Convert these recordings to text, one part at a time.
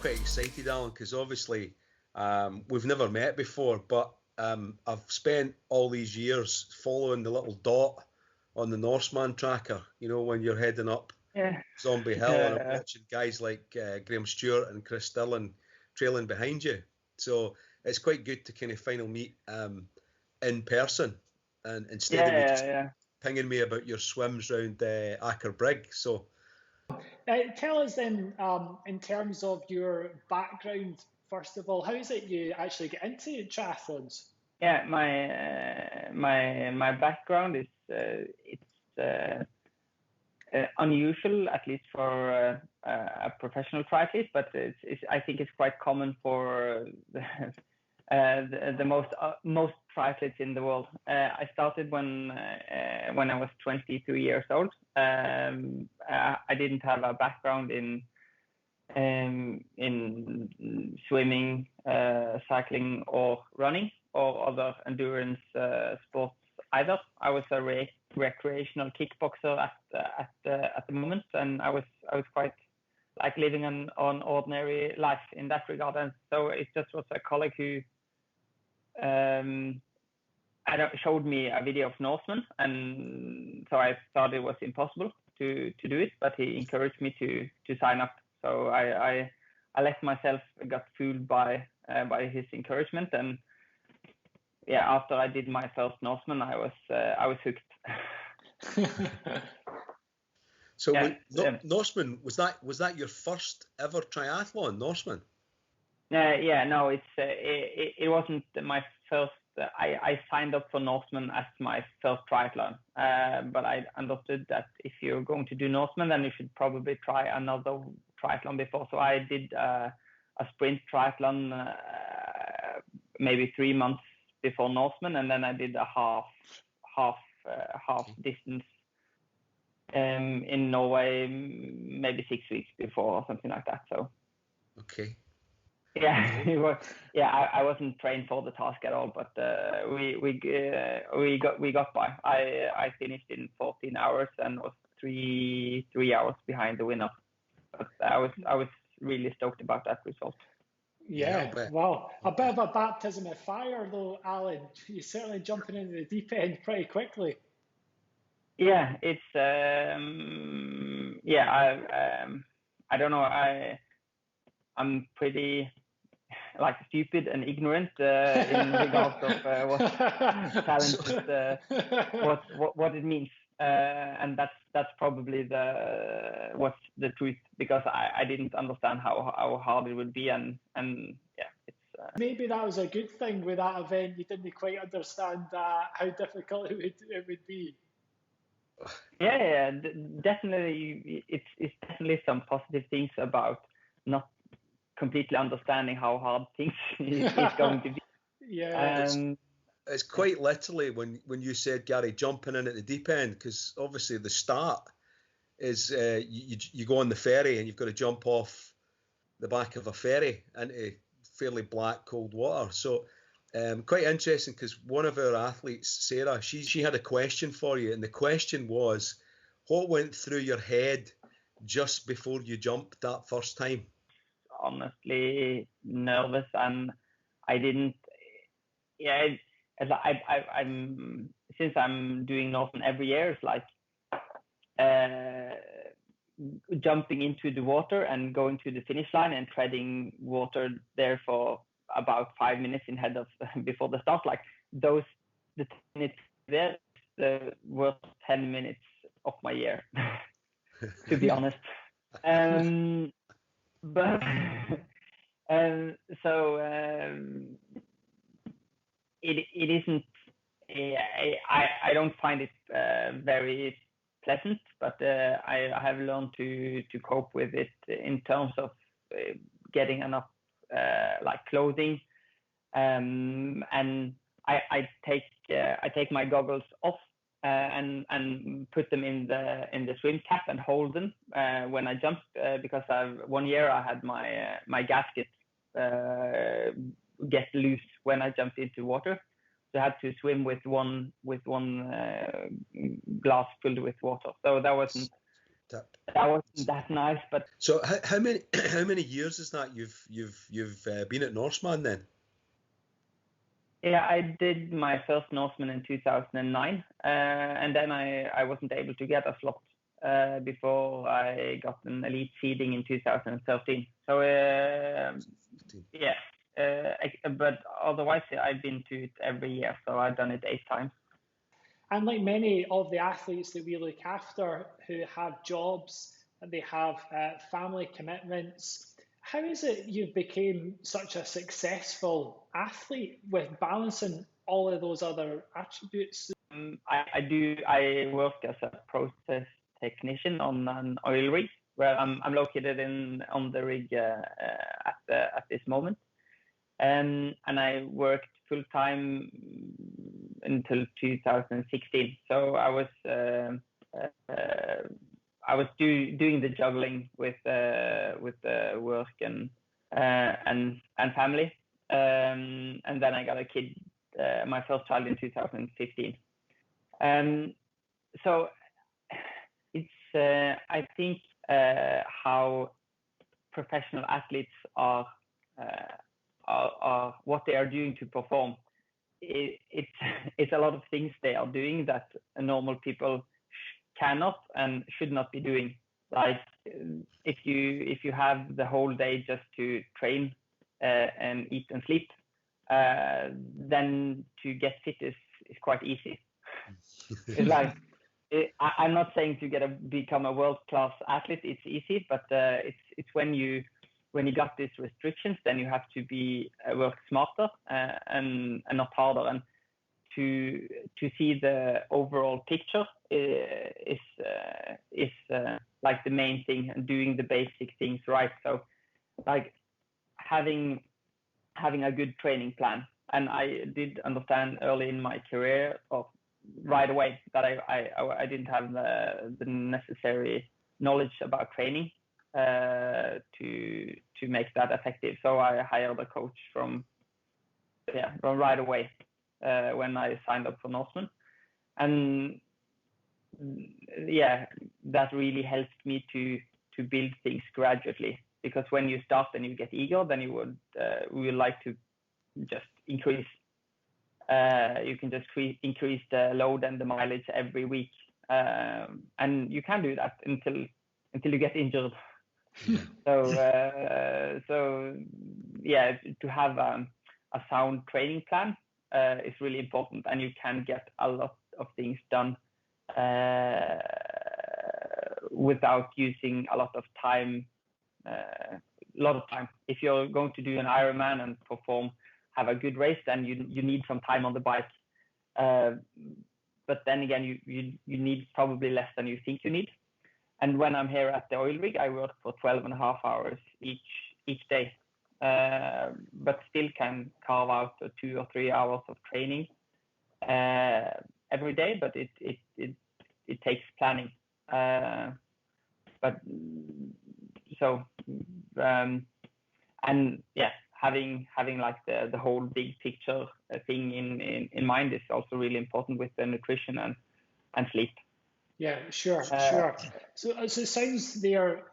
quite excited, Allan, because obviously we've never met before, but I've spent all these years following the little dot on the Norseman tracker, you know, when you're heading up Zombie Hill, and I'm watching guys like Graham Stewart and Chris Dillon trailing behind you. So it's quite good to kind of finally meet in person, and instead of me just pinging me about your swims round Aker Brygge. So tell us then, in terms of your background, first of all, how is it you actually get into triathlons? Yeah, my background is it's unusual, at least for a professional triathlete, but I think it's quite common for the most triathletes in the world. I started when I was 23 years old. I didn't have a background in swimming, cycling, or running, or other endurance sports either. I was a recreational kickboxer at the moment, and I was quite like living an ordinary life in that regard. And so it just was a colleague who showed me a video of Norseman, and so I thought it was impossible to do it, but he encouraged me to sign up. So I let myself got fooled by his encouragement, and after I did my first Norseman, I was hooked. So Norseman, was that your first ever triathlon, Norseman? No, it wasn't my first. I signed up for Norseman as my first triathlon, but I understood that if you're going to do Norseman, then you should probably try another triathlon before. So I did a sprint triathlon maybe 3 months before Norseman, and then I did a half distance in Norway maybe 6 weeks before or something like that. So okay. Yeah, it was. Yeah, I wasn't trained for the task at all, but we got by. I finished in 14 hours and was three hours behind the winner. But I was really stoked about that result. Yeah, wow. A bit of a baptism of fire, though, Allan. You're certainly jumping into the deep end pretty quickly. Yeah, it's I don't know. I'm pretty stupid and ignorant in regards of what it means, and that's probably what's the truth, because I didn't understand how hard it would be, and it's maybe that was a good thing with that event. You didn't quite understand how difficult it would be. Yeah, definitely. It's definitely some positive things about not completely understanding how hard things is going to be. Yeah. It's quite literally when you said, Gary, jumping in at the deep end, because obviously the start is you go on the ferry and you've got to jump off the back of a ferry into fairly black cold water. So quite interesting, because one of our athletes, Sarah, she had a question for you, and the question was, what went through your head just before you jumped that first time? Honestly nervous, and I didn't. Yeah, I'm since I'm doing Norseman every year, it's like jumping into the water and going to the finish line and treading water there for about 5 minutes before the start. Like the 10 minutes there, the worst 10 minutes of my year, to be honest. But it isn't. I don't find it very pleasant, but I have learned to cope with it in terms of getting enough clothing, and I take my goggles off and put them in the swim cap and hold them when I jump, because 1 year I had my gasket get loose when I jumped into water, so I had to swim with one glass filled with water. So that wasn't tip. That wasn't that nice, but so how many years is that you've been at Norseman then? yeah, I did my first Norseman in 2009, and then I wasn't able to get a slot before I got an elite seeding in 2013. So yeah, but otherwise I've been to it every year, so I've done it 8 times. And like many of the athletes that we look after who have jobs and they have family commitments, how is it you became such a successful athlete with balancing all of those other attributes? I work as a process technician on an oil rig where I'm located on the rig at this moment, and I worked full time until 2016. So I was doing the juggling with work and family, and then I got a kid, my first child, in 2015. So it's I think how professional athletes are what they are doing to perform. It's a lot of things they are doing that normal people cannot and should not be doing. Like if you have the whole day just to train and eat and sleep, then to get fit is quite easy. It's like I'm not saying to become a world-class athlete it's easy, but it's when you got these restrictions, then you have to work smarter and not harder. And to see the overall picture is like the main thing, and doing the basic things right. So like having a good training plan. And I did understand early in my career, or right away, that I didn't have the necessary knowledge about training to make that effective. So I hired a coach from right away when I signed up for Norseman, and yeah, that really helped me to build things gradually. Because when you start and you get eager, then you would like to just increase. You can just increase the load and the mileage every week, and you can do that until you get injured. So yeah, to have a sound training plan is really important, and you can get a lot of things done without using a lot of time. If you're going to do an Ironman and have a good race, then you need some time on the bike. But then again, you need probably less than you think you need. And when I'm here at the oil rig, I work for 12.5 hours each day, but still can carve out 2 or 3 hours of training every day. But it takes planning. But so and yeah, having like the whole big picture thing in mind is also really important with the nutrition and sleep. Yeah, sure. So it sounds there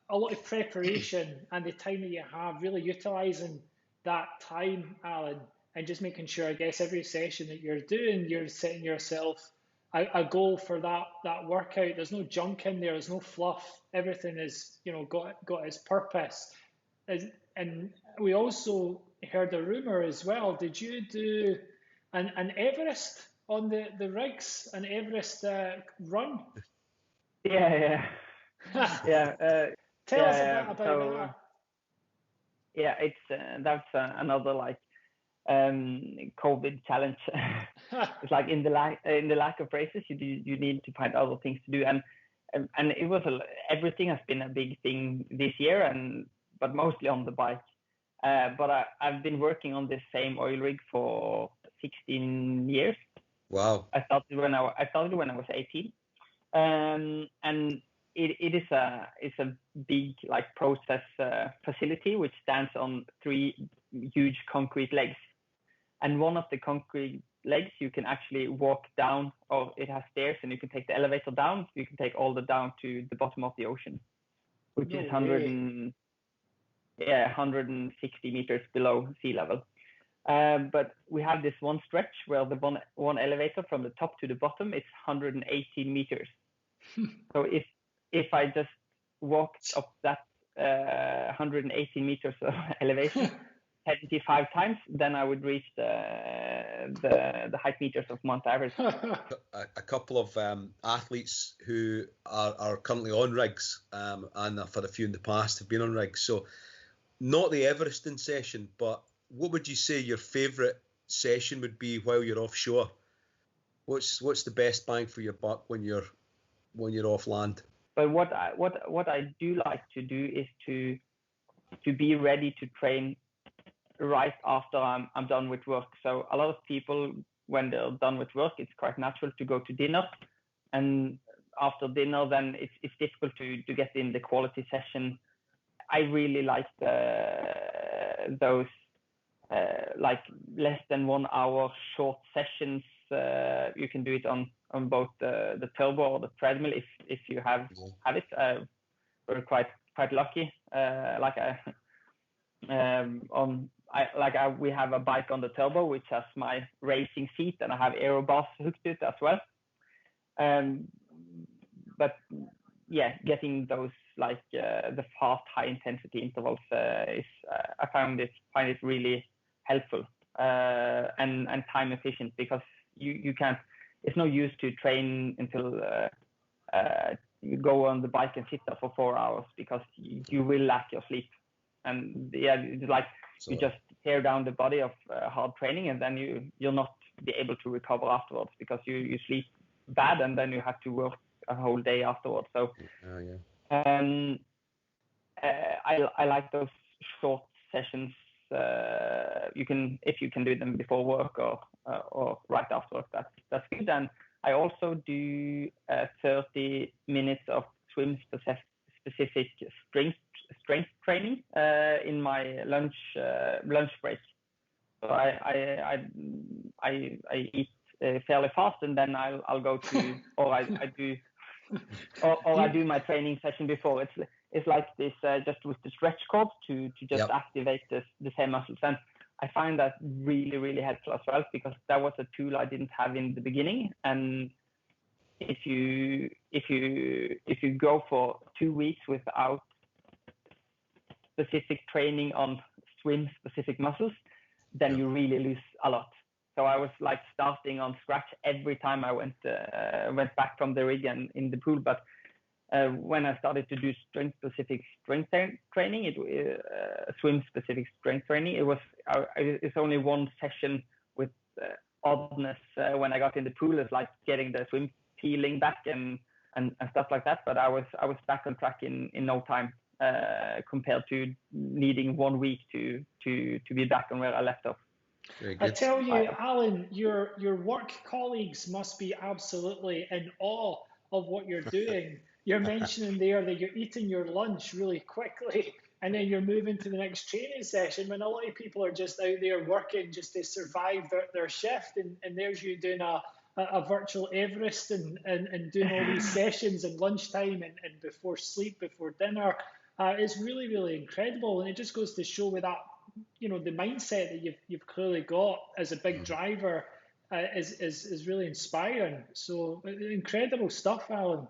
a lot of preparation and the time that you have, really utilising that time, Allan, and just making sure, I guess, every session that you're doing, you're setting yourself a goal for that workout. There's no junk in there. There's no fluff. Everything is, got its purpose. And we also heard a rumor as well. Did you do an Everest on the rigs, an Everest run? Yeah. Tell us about that. Yeah, it's that's another like COVID challenge. It's like in the lack of races, you need to find other things to do, and it was everything has been a big thing this year, but mostly on the bike. But I've been working on this same oil rig for 16 years. Wow! I started when I was 18, and it's a big like process facility which stands on 3 huge concrete legs, and one of the concrete legs, you can actually walk down, or it has stairs, and you can take the elevator down. You can take all the down to the bottom of the ocean, which is 160 meters below sea level. But we have this one stretch where the one elevator from the top to the bottom is 118 meters. So if I just walked up that 118 meters of elevation 75 times, then I would reach the height meters of Mount Everest. A couple of athletes who are currently on rigs, and for a few in the past have been on rigs. So not the Everesting session, but what would you say your favourite session would be while you're offshore? What's the best bang for your buck when you're off land? But what I do like to do is to be ready to train right after I'm done with work. So a lot of people, when they're done with work, it's quite natural to go to dinner, and after dinner, then it's difficult to get in the quality session. I really like those like less than 1 hour short sessions. You can do it on both the turbo or the treadmill if you have it. We're quite lucky. We have a bike on the turbo which has my racing seat, and I have aero bars hooked to it as well. But yeah, getting those the fast high intensity intervals is I find it really helpful and time efficient, because you can't. It's no use to train until you go on the bike and sit there for 4 hours, because you will lack your sleep. And it's like you just tear down the body of hard training, and then you'll not be able to recover afterwards, because you sleep bad, and then you have to work a whole day afterwards. So I like those short sessions. If you can do them before work or right after work, that's good. And I also do 30 minutes of swim specific strength training in my lunch break. So I eat fairly fast, and then I'll go to or I do my training session before. It's like this just with the stretch cords to just activate the same muscles, and I find that really, really helpful as well, because that was a tool I didn't have in the beginning. And if you go for 2 weeks without specific training on swim specific muscles, then you really lose a lot. So I was like starting on scratch every time I went back from the rig and in the pool. But when I started to do strength specific strength training, swim specific strength training, it's only one session with oddness when I got in the pool. It's like getting the swim feeling back and stuff like that. But I was back on track in no time compared to needing 1 week to be back on where I left off. I tell you, Allan, your work colleagues must be absolutely in awe of what you're doing. You're mentioning there that you're eating your lunch really quickly, and then you're moving to the next training session, when a lot of people are just out there working just to survive their shift, and there's you doing a virtual Everest and doing all these sessions and lunchtime and before sleep, before dinner. It's really, really incredible, and it just goes to show with that, the mindset that you've clearly got as a big driver is really inspiring. So incredible stuff, Allan.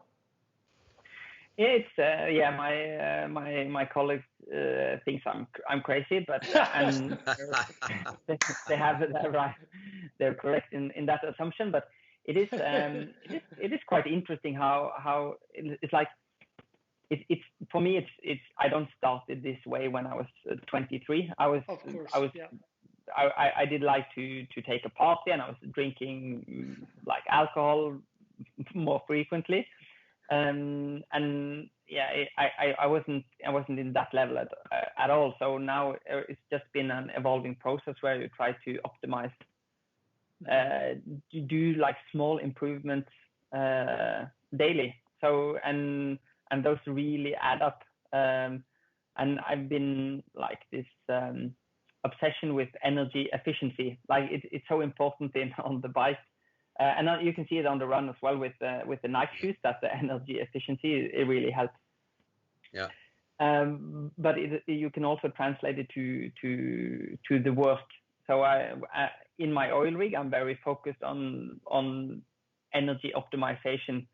Yeah, it's my colleagues thinks I'm crazy, but and they have it right. They're correct in that assumption. But it is quite interesting how it's like. It's for me. It's I don't start it this way when I was 23. I did like to take a party, and I was drinking like alcohol more frequently, and yeah, I wasn't in that level at all. So now it's just been an evolving process where you try to optimize, you do like small improvements daily. So and those really add up. And I've been like this obsession with energy efficiency. Like it's so important on the bike, and you can see it on the run as well with the Nike shoes, that the energy efficiency it really helps. Yeah. But you can also translate it to the work. So in my oil rig, I'm very focused on energy optimization,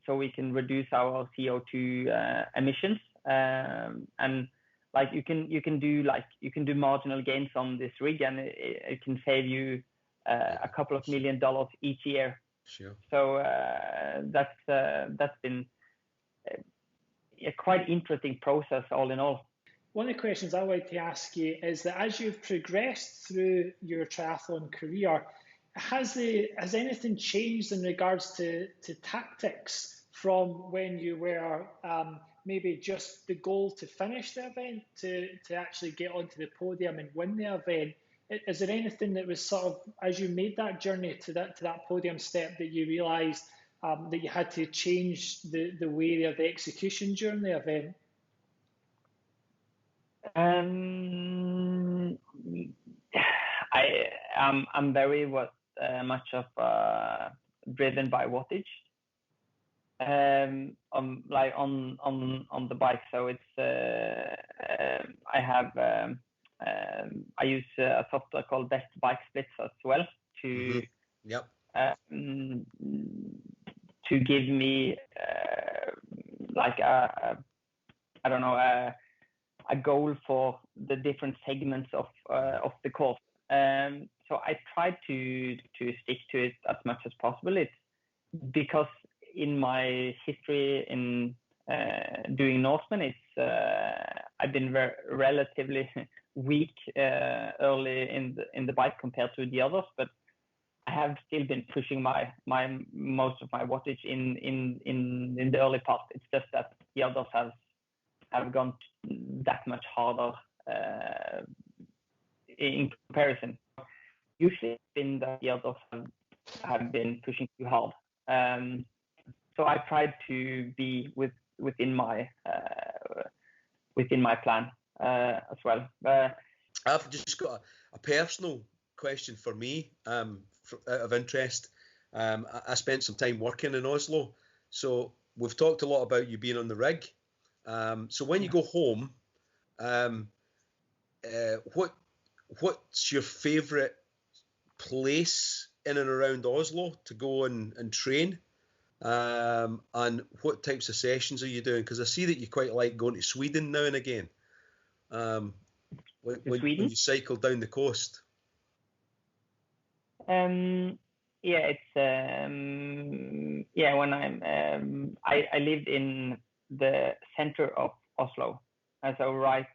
so we can reduce our CO2 emissions. And like you can do marginal gains on this rig, and it can save you a couple of $1 million each year. Sure. So that's been a quite interesting process all in all. One of the questions I would like to ask you is that as you've progressed through your triathlon career, has anything changed in regards to tactics from when you were maybe just the goal to finish the event to actually get onto the podium and win the event? Is there anything that was sort of, as you made that journey to that podium step, that you realised that you had to change the way of the execution during the event? I'm very much of driven by wattage. Like on the bike, so it's I use a software called Best Bike Splits as well to to give me like a goal for the different segments of the course. So I try to stick to it as much as possible. It's because in my history in doing Norseman, I've been relatively weak early in the bike compared to the others, but I have still been pushing my most of my wattage in the early part. It's just that the others have gone that much harder in comparison. Usually in the others have been pushing too hard. So I tried to be within my plan as well. I've just got a personal question for me, out of interest. I spent some time working in Oslo, so we've talked a lot about you being on the rig. So when you go home, what's your favourite place in and around Oslo to go and train? And what types of sessions are you doing? Because I see that you quite like going to Sweden now and again. When you cycle down the coast. It's when I lived in the center of Oslo, so right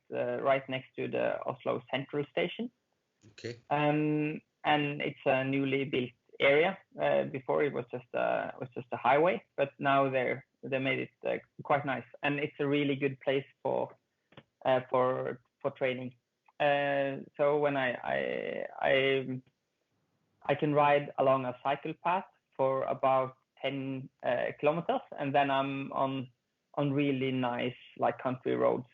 next to the Oslo Central Station. Okay. And it's a newly built area. Before it was just a highway, but now they made it quite nice, and it's a really good place for training. So when I can ride along a cycle path for about 10 kilometers, and then I'm on really nice like country roads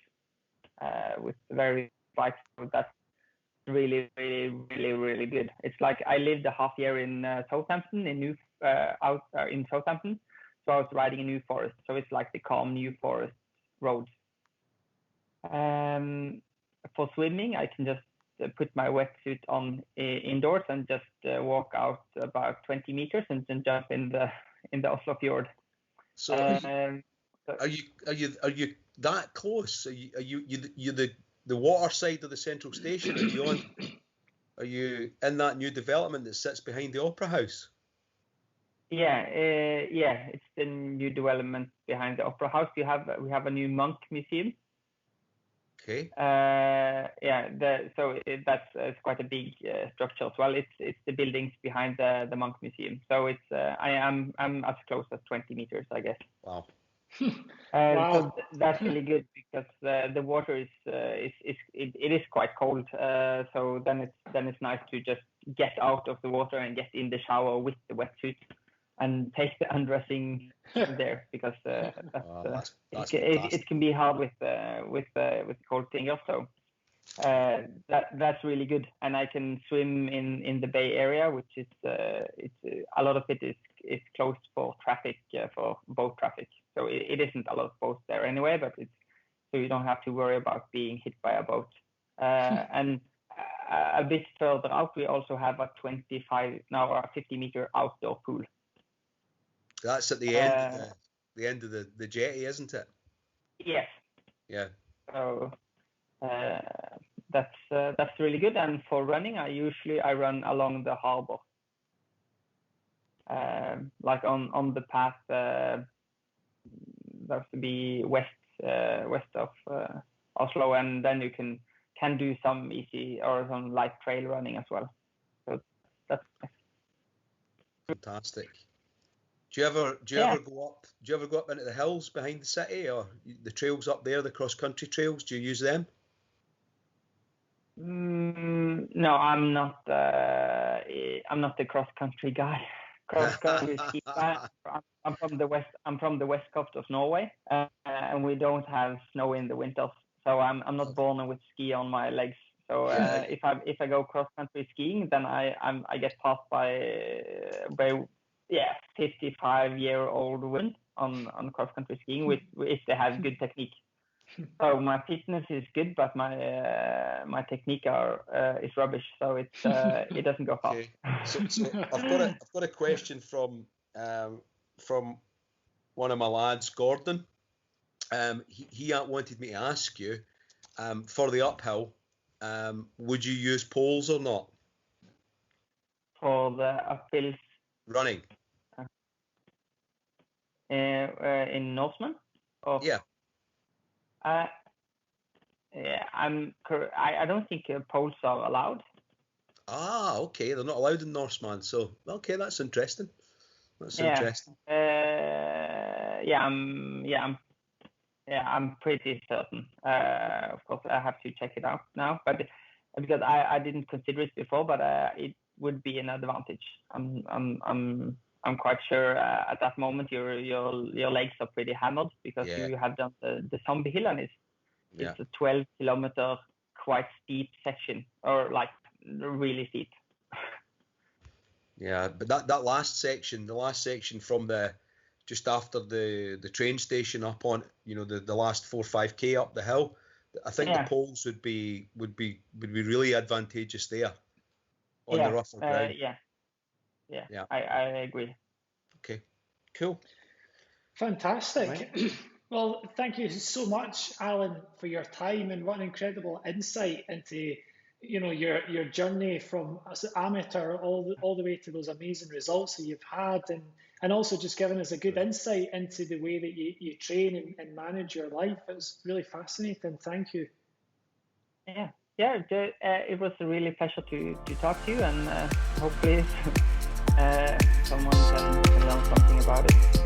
with very bikes. That's really, really, really, really good. It's like I lived a half year in Southampton, in Southampton, so I was riding in New Forest. So it's like the calm New Forest roads. For swimming, I can just put my wetsuit on indoors and just walk out about 20 meters and then jump in the Oslo fjord. So are you that close? Are you the water side of the central station? Are you in that new development that sits behind the Opera House? Yeah, it's the new development behind the Opera House. We have a new monk museum. Okay. That's quite a big structure as well. It's the buildings behind the monk museum. So it's I'm as close as 20 meters, I guess. Wow. Wow. So that's really good because the water is quite cold. So then it's nice to just get out of the water and get in the shower with the wetsuit and take the undressing there, because it can be hard with cold fingers. So that's really good. And I can swim in the Bay Area, which is a lot of it is closed for traffic, for boat traffic. So it isn't a lot of boats there anyway, but so you don't have to worry about being hit by a boat. And a bit further out, we also have a 50-meter outdoor pool. That's at the end of the jetty, isn't it? Yes. Yeah. So that's really good. And for running, I run along the harbor, like on the path that has to be west of Oslo, and then you can do some easy or some light trail running as well. So that's fantastic. Do you ever go up? Do you ever go up into the hills behind the city, or the trails up there, the cross country trails? Do you use them? No, I'm not the cross country guy. Cross country ski guy. I'm from the west. I'm from the west coast of Norway, and we don't have snow in the winters. So I'm not born with ski on my legs. So if I go cross country skiing, then I get passed by 55-year-old women on cross country skiing if they have good technique. So my fitness is good, but my technique is rubbish. So it doesn't go fast. Okay. So I've got a question from one of my lads, Gordon. He wanted me to ask you, for the uphill, would you use poles or not? For the uphills? Running. In Norseman? Yeah. I don't think poles are allowed. Ah, okay. They're not allowed in Norseman. So, okay, that's interesting. Interesting. I'm pretty certain. Of course, I have to check it out now, but because I didn't consider it before, but it would be an advantage. I'm quite sure at that moment your legs are pretty hammered because you have done the zombie hill, and it's a 12-kilometer quite steep section, or like really steep. Yeah, but that last section from just after the train station up on, the last 4 or 5K up the hill, I think the poles would be really advantageous there on the rougher ground. Yeah, I agree. Okay, cool. Fantastic. Right. Well, thank you so much, Allan, for your time, and what an incredible insight into your journey from as an amateur all the way to those amazing results that you've had, and also just giving us a good insight into the way that you train and manage your life. It was really fascinating. Thank you. It was a really pleasure to talk to you, and hopefully someone can learn something about it.